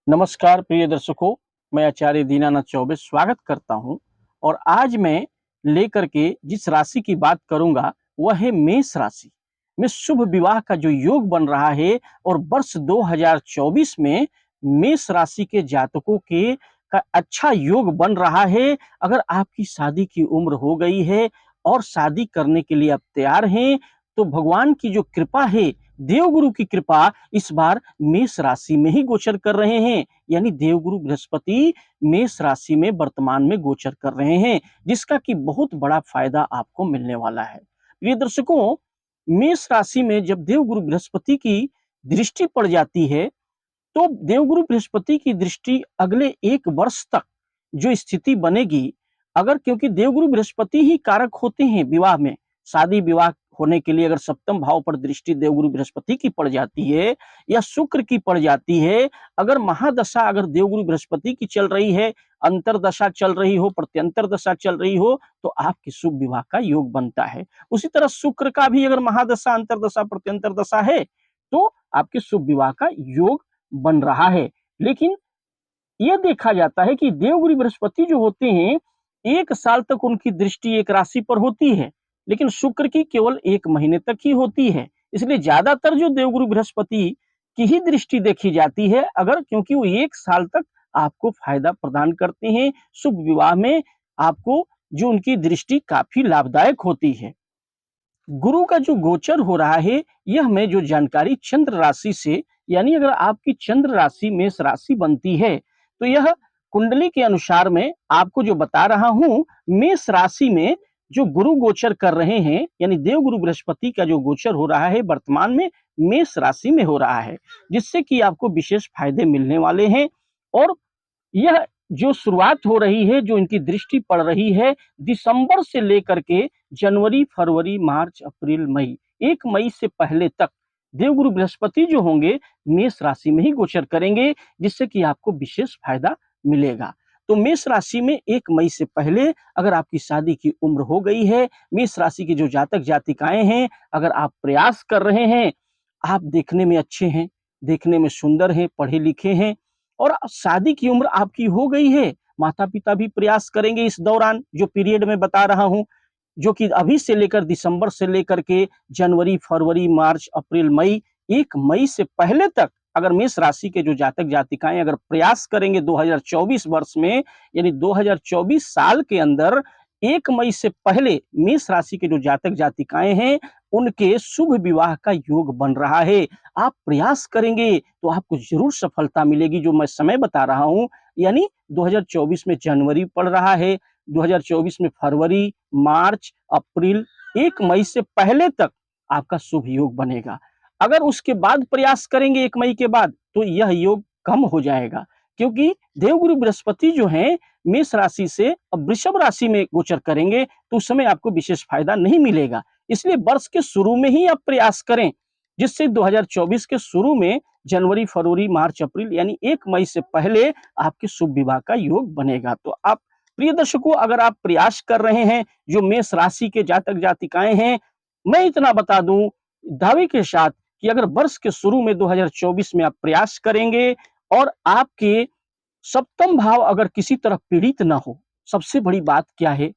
नमस्कार प्रिय दर्शकों, मैं आचार्य दीनानाथ चौबे स्वागत करता हूं। और आज मैं लेकर के जिस राशि की बात करूंगा वह है मेष राशि में शुभ विवाह का जो योग बन रहा है। और वर्ष 2024 में मेष राशि के जातकों के का अच्छा योग बन रहा है। अगर आपकी शादी की उम्र हो गई है और शादी करने के लिए आप तैयार हैं, तो भगवान की जो कृपा है, देवगुरु की कृपा इस बार मेष राशि में ही गोचर कर रहे हैं। यानी देवगुरु बृहस्पति मेष राशि में वर्तमान में गोचर कर रहे हैं, जिसका कि बहुत बड़ा फायदा आपको मिलने वाला है। प्रिय दर्शकों, मेष राशि में जब देवगुरु बृहस्पति की दृष्टि पड़ जाती है, तो देवगुरु बृहस्पति की दृष्टि अगले 1 वर्ष तक जो स्थिति बनेगी, अगर क्योंकि देवगुरु बृहस्पति ही कारक होते हैं विवाह में, शादी विवाह होने के लिए अगर सप्तम भाव पर दृष्टि देवगुरु बृहस्पति की पड़ जाती है या शुक्र की पड़ जाती है, अगर महादशा अगर देवगुरु बृहस्पति की चल रही है, अंतरदशा चल रही हो, प्रत्यंतर दशा चल रही हो, तो आपके शुभ विवाह का योग बनता है। उसी तरह शुक्र का भी अगर महादशा, अंतरदशा, प्रत्यंतर दशा है, तो आपके शुभ विवाह का योग बन रहा है। लेकिन यह देखा जाता है कि देवगुरु बृहस्पति जो होते हैं, 1 साल तक उनकी दृष्टि एक राशि पर होती है, लेकिन शुक्र की केवल 1 महीने तक ही होती है। इसलिए ज्यादातर जो देवगुरु बृहस्पति की ही दृष्टि देखी जाती है, अगर क्योंकि वो 1 साल तक आपको फायदा प्रदान करते हैं शुभ विवाह में। आपको जो उनकी दृष्टि काफी लाभदायक होती है। गुरु का जो गोचर हो रहा है, यह हमें जो जानकारी चंद्र राशि से, यानी अगर आपकी चंद्र राशि मेष राशि बनती है, तो यह कुंडली के अनुसार मैं आपको जो बता रहा हूं, मेष राशि में जो गुरु गोचर कर रहे हैं, यानी देवगुरु बृहस्पति का जो गोचर हो रहा है वर्तमान में मेष राशि में हो रहा है, जिससे कि आपको विशेष फायदे मिलने वाले हैं। और यह जो शुरुआत हो रही है, जो इनकी दृष्टि पड़ रही है, दिसंबर से लेकर के जनवरी, फरवरी, मार्च, अप्रैल, मई, 1 मई से पहले तक देवगुरु बृहस्पति जो होंगे मेष राशि में ही गोचर करेंगे, जिससे कि आपको विशेष फायदा मिलेगा। तो मेष राशि में 1 मई से पहले अगर आपकी शादी की उम्र हो गई है, मेष राशि के जो जातक जातिकाएं हैं, अगर आप प्रयास कर रहे हैं, आप देखने में अच्छे हैं, देखने में सुंदर हैं, पढ़े लिखे हैं, और शादी की उम्र आपकी हो गई है, माता-पिता भी प्रयास करेंगे इस दौरान जो पीरियड में बता रहा हूँ, जो कि अभी से लेकर दिसंबर से लेकर के जनवरी, फरवरी, मार्च, अप्रैल, मई, 1 मई से पहले तक अगर मेष राशि के जो जातक जातिकाएं अगर प्रयास करेंगे 2024 वर्ष में, यानी 2024 साल के अंदर 1 मई से पहले मेष राशि के जो जातक जातिकाएं हैं, उनके शुभ विवाह का योग बन रहा है। आप प्रयास करेंगे तो आपको जरूर सफलता मिलेगी। जो मैं समय बता रहा हूं, यानी 2024 में जनवरी पड़ रहा है, 2024 में फरवरी, मार्च, अप्रैल, 1 मई से पहले तक आपका शुभ योग बनेगा। अगर उसके बाद प्रयास करेंगे 1 मई के बाद, तो यह योग कम हो जाएगा, क्योंकि देवगुरु बृहस्पति जो हैं मेष राशि से अब वृषभ राशि में गोचर करेंगे, तो उस समय आपको विशेष फायदा नहीं मिलेगा। इसलिए वर्ष के शुरू में ही आप प्रयास करें, जिससे 2024 के शुरू में जनवरी, फरवरी, मार्च, अप्रैल, यानी 1 मई से पहले आपके शुभ विवाह का योग बनेगा। तो आप प्रिय दर्शकों, अगर आप प्रयास कर रहे हैं, जो मेष राशि के जातक जातिकाएं हैं, मैं इतना बता दूं दावे के साथ कि अगर वर्ष के शुरू में 2024 में आप प्रयास करेंगे और आपके सप्तम भाव अगर किसी तरह पीड़ित ना हो, सबसे बड़ी बात क्या है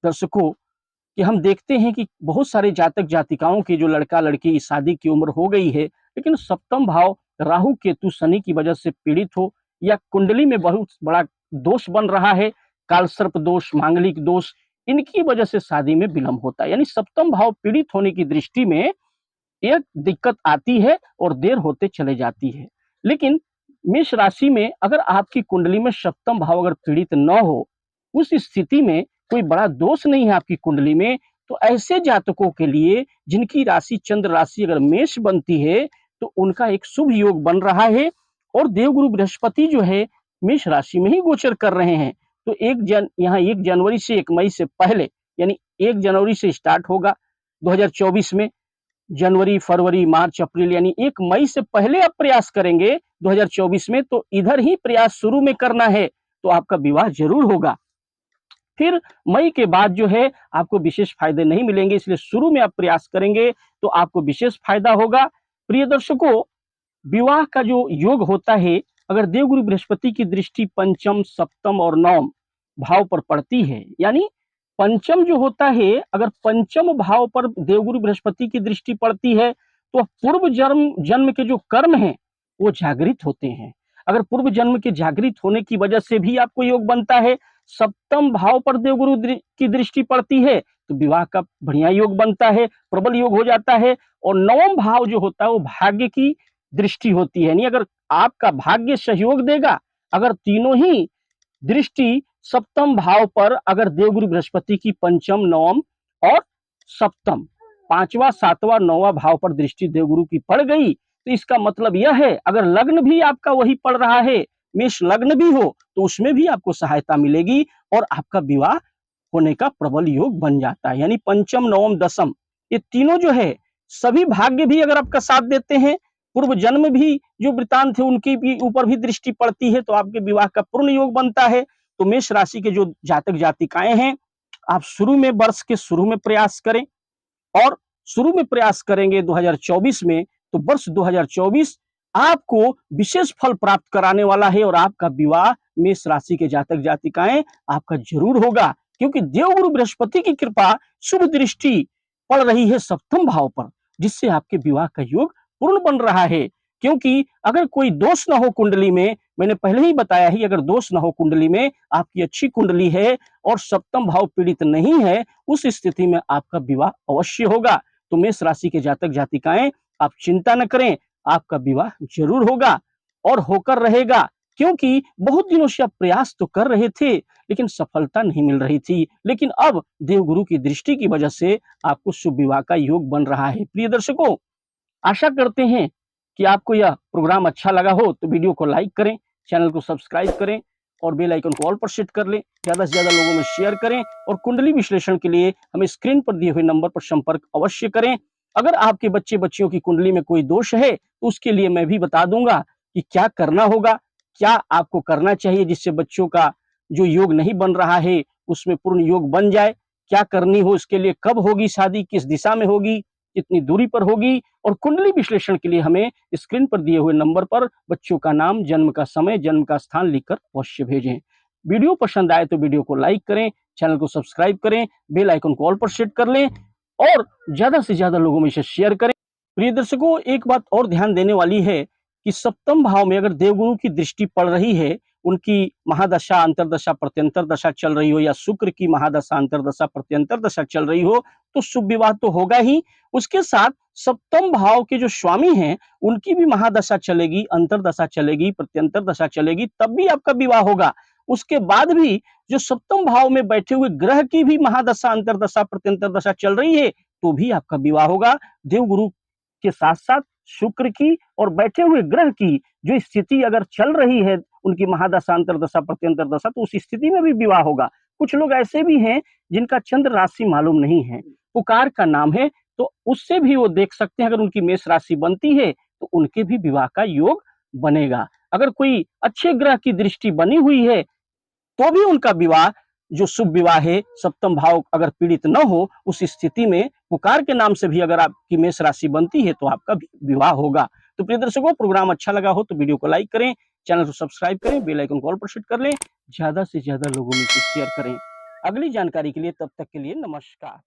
दर्शकों, कि हम देखते हैं कि बहुत सारे जातक जातिकाओं के जो लड़का लड़की शादी की उम्र हो गई है, लेकिन सप्तम भाव राहु केतु शनि की वजह से पीड़ित हो, या कुंडली में बहुत बड़ा दोष बन रहा है, कालसर्प दोष, मांगलिक दोष, इनकी वजह से शादी में विलंब होता है। यानी सप्तम भाव पीड़ित होने की दृष्टि में एक दिक्कत आती है और देर होते चले जाती है। लेकिन मेष राशि में अगर आपकी कुंडली में सप्तम भाव अगर पीड़ित न हो, उस स्थिति में कोई बड़ा दोष नहीं है आपकी कुंडली में, तो ऐसे जातकों के लिए जिनकी राशि चंद्र राशि अगर मेष बनती है, तो उनका एक शुभ योग बन रहा है। और देवगुरु बृहस्पति जो है मेष राशि में ही गोचर कर रहे हैं, तो यहाँ 1 जनवरी से 1 मई से पहले, यानी 1 जनवरी से स्टार्ट होगा 2024 में, जनवरी, फरवरी, मार्च, अप्रैल, यानी 1 मई से पहले आप प्रयास करेंगे 2024 में, तो इधर ही प्रयास शुरू में करना है, तो आपका विवाह जरूर होगा। फिर मई के बाद जो है आपको विशेष फायदे नहीं मिलेंगे, इसलिए शुरू में आप प्रयास करेंगे तो आपको विशेष फायदा होगा। प्रिय दर्शकों, विवाह का जो योग होता है अगर देवगुरु बृहस्पति की दृष्टि पंचम, सप्तम और नवम भाव पर पड़ती है, यानी पंचम जो होता है, अगर पंचम भाव पर देवगुरु बृहस्पति की दृष्टि पड़ती है तो पूर्व जन्म के जो कर्म हैं वो जागृत होते हैं। अगर पूर्व जन्म के जागृत होने की वजह से भी आपको योग बनता है, सप्तम भाव पर देवगुरु की दृष्टि पड़ती है तो विवाह का बढ़िया योग बनता है, प्रबल योग हो जाता है। और नवम भाव जो होता है वो भाग्य की दृष्टि होती है, यानी अगर आपका भाग्य सहयोग देगा, अगर तीनों ही दृष्टि सप्तम भाव पर अगर देवगुरु बृहस्पति की पंचम, नवम और सप्तम, पांचवा, सातवां, नौवां भाव पर दृष्टि देवगुरु की पड़ गई तो इसका मतलब यह है, अगर लग्न भी आपका वही पड़ रहा है, मेष लग्न भी हो, तो उसमें भी आपको सहायता मिलेगी और आपका विवाह होने का प्रबल योग बन जाता है। यानी पंचम, नवम, दसम ये तीनों जो है, सभी भाग्य भी अगर आपका साथ देते हैं, पूर्व जन्म भी जो वृतांत थे उनके भी ऊपर भी दृष्टि पड़ती है तो आपके विवाह का पूर्ण योग बनता है। तो मेष राशि के जो जातक जातिकाएं हैं, आप शुरू में, वर्ष के शुरू में प्रयास करें, और शुरू में प्रयास करेंगे 2024 में तो वर्ष 2024 आपको विशेष फल प्राप्त कराने वाला है और आपका विवाह मेष राशि के जातक जातिकाएं आपका जरूर होगा, क्योंकि देवगुरु बृहस्पति की कृपा, शुभ दृष्टि पड़ रही है सप्तम भाव पर, जिससे आपके विवाह का योग पूर्ण बन रहा है। क्योंकि अगर कोई दोष न हो कुंडली में, मैंने पहले ही बताया ही, अगर दोष न हो कुंडली में, आपकी अच्छी कुंडली है और सप्तम भाव पीड़ित नहीं है, उस स्थिति में आपका विवाह अवश्य होगा। तो मेष राशि के जातक जातिकाएं आप चिंता न करें, आपका विवाह जरूर होगा और होकर रहेगा। क्योंकि बहुत दिनों से आप प्रयास तो कर रहे थे लेकिन सफलता नहीं मिल रही थी, लेकिन अब देवगुरु की दृष्टि की वजह से आपको शुभ विवाह का योग बन रहा है। प्रिय दर्शकों, आशा करते हैं कि आपको यह प्रोग्राम अच्छा लगा हो तो वीडियो को लाइक करें, चैनल को सब्सक्राइब करें और बेल आइकन को ऑल पर सेट कर लें, ज्यादा से ज्यादा लोगों में शेयर करें और कुंडली विश्लेषण के लिए हमें स्क्रीन पर दिए हुए नंबर पर संपर्क अवश्य करें। अगर आपके बच्चे बच्चियों की कुंडली में कोई दोष है तो उसके लिए मैं भी बता दूंगा कि क्या करना होगा, क्या आपको करना चाहिए जिससे बच्चों का जो योग नहीं बन रहा है उसमें पूर्ण योग बन जाए, क्या करनी हो इसके लिए, कब होगी शादी, किस दिशा में होगी, कितनी दूरी पर होगी। और कुंडली विश्लेषण के लिए हमें स्क्रीन पर दिए हुए नंबर पर बच्चों का नाम, जन्म का समय, जन्म का स्थान लिखकर अवश्य भेजें। वीडियो पसंद आए तो वीडियो को लाइक करें, चैनल को सब्सक्राइब करें, बेल आइकन को ऑल पर सेट कर लें और ज्यादा से ज्यादा लोगों में इसे शेयर करें। प्रिय दर्शकों, एक बात और ध्यान देने वाली है कि सप्तम भाव में अगर देवगुरु की दृष्टि पड़ रही है, उनकी महादशा, अंतरदशा, प्रत्यंतर दशा चल रही हो या शुक्र की महादशा, अंतरदशा, प्रत्यंतर दशा चल रही हो तो शुभ विवाह तो होगा ही। उसके साथ सप्तम भाव के जो स्वामी हैं उनकी भी महादशा चलेगी, अंतरदशा चलेगी, प्रत्यंतर दशा चलेगी, तब भी आपका विवाह होगा। उसके बाद भी जो सप्तम भाव में बैठे हुए ग्रह की भी महादशा, अंतरदशा, प्रत्यंतर दशा चल रही है तो भी आपका विवाह होगा। देवगुरु के साथ साथ शुक्र की और बैठे हुए ग्रह की जो स्थिति अगर चल रही है, उनकी महादशा, अंतरदशा, प्रत्यंतर दशा, तो उस स्थिति में भी विवाह होगा। कुछ लोग ऐसे भी हैं जिनका चंद्र राशि मालूम नहीं है, पुकार का नाम है, तो उससे भी वो देख सकते हैं। अगर उनकी मेष राशि बनती है तो उनके भी विवाह का योग बनेगा। अगर कोई अच्छे ग्रह की दृष्टि बनी हुई है तो भी उनका विवाह जो शुभ विवाह है, सप्तम भाव अगर पीड़ित न हो, उस स्थिति में पुकार के नाम से भी अगर आपकी मेष राशि बनती है तो आपका विवाह होगा। तो प्रिय दर्शकों, प्रोग्राम अच्छा लगा हो तो वीडियो को लाइक करें, चैनल को सब्सक्राइब करें, बेल आइकन को ऑल पर सेट कर लें, ज्यादा से ज्यादा लोगों में शेयर करें। अगली जानकारी के लिए, तब तक के लिए नमस्कार।